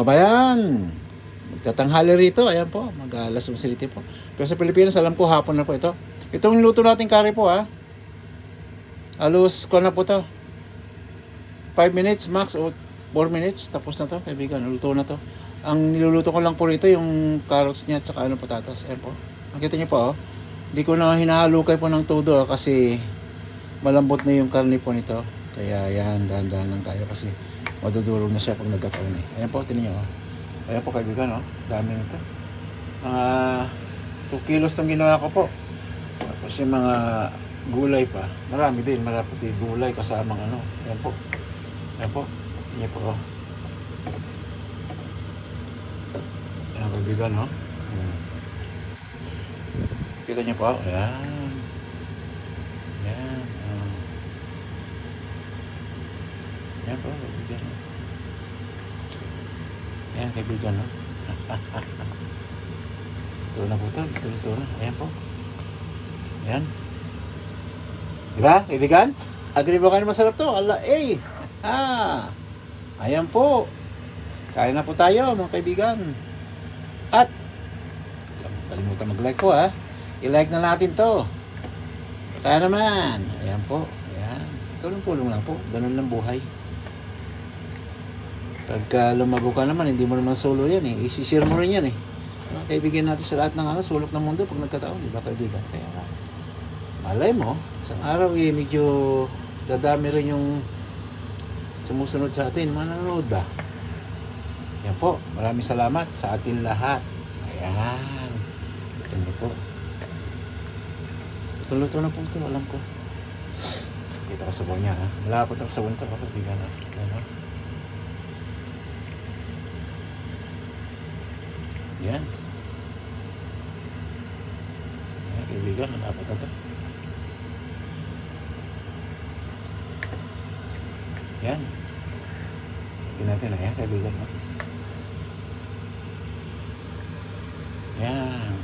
Kabayan, magtatanghali rito. Ayan po, mag-alas 11 po. Pero sa Pilipinas, alam ko hapon na po ito. Itong niluto natin curry po Alos ko na po to. 5 minutes max o 4 minutes. Tapos na to, kaibigan. Luto na to. Ang niluluto ko lang po rito yung carrots niya at saka patatas. Ayan po. Nakita niyo po Hindi ko na hinahalukay po ng todo kasi malambot na yung karne po nito. Kaya yan, dahan-dahan lang tayo kasi madudurog na siya pag nagkataon Ayan po, tingnan nyo Ayan po kaibigan dami nito. 2 kilos itong ginawa ko po. Tapos yung mga gulay pa. Marami din gulay kasamang Ayan po. Ayan po. Ayan po Ayan kaibigan Kita nyo po. Ayan. Ayan. Ayan po kaibigan Ayan kaibigan Ito na po ito. Ito na. Ayan po. Ayan. Diba kaibigan? Agree ba kayo masarap to? Ayan po. Kain na po tayo mga kaibigan. At kalimutan mag-like po I-like na natin to. Kaya naman. Ayan po. Ayan. Tulong-tulong lang po. Ganun lang buhay. Pagka lumago ka naman, hindi mo naman solo yan I-share mo rin yan Kaibigan natin sa lahat ng sulok ng mundo pag nagkataon. Diba kaibigan? Kaya malay mo, isang araw medyo dadami rin yung sumusunod sa atin. Manonood ba? Yan po. Maraming salamat sa atin lahat. Ayan. Ito po. Luto na po ito. Alam ko. Kita ko sabaw niya Malapot ako sa bunta. Kaibigan Yan. Ayan kaibigan. Malapot na ito. Yan. Tignan natin Ayan kaibigan Yan.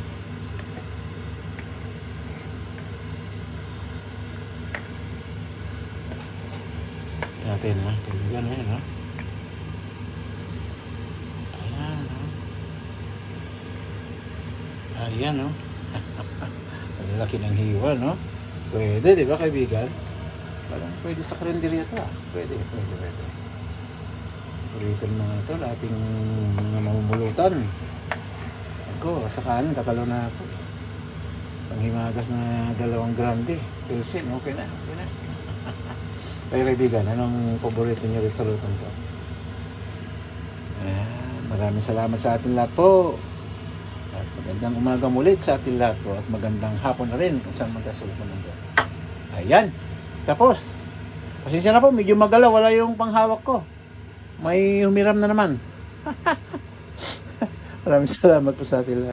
Tignan natin kaibigan Ayan Ayan Ang laki ng hiwa Pwede diba kaibigan? Parang pwede sa karinderya ito Pwede Purito mga ito ating mga mamumulutan Ako sa kanin tatalo na ako Panghimagas na 2 grande Pilsen okay na Kaya kaibigan anong paborito niyo rin sa lutong to? Maraming salamat sa ating lahat po At magandang umaga ulit sa ating lahat po At magandang hapon na rin kung saan magkasulok ng mundo Ayan Tapos pasensya na po medyo magalaw wala yung panghawak ko May humiram na naman Maraming salamat po sa atin lahat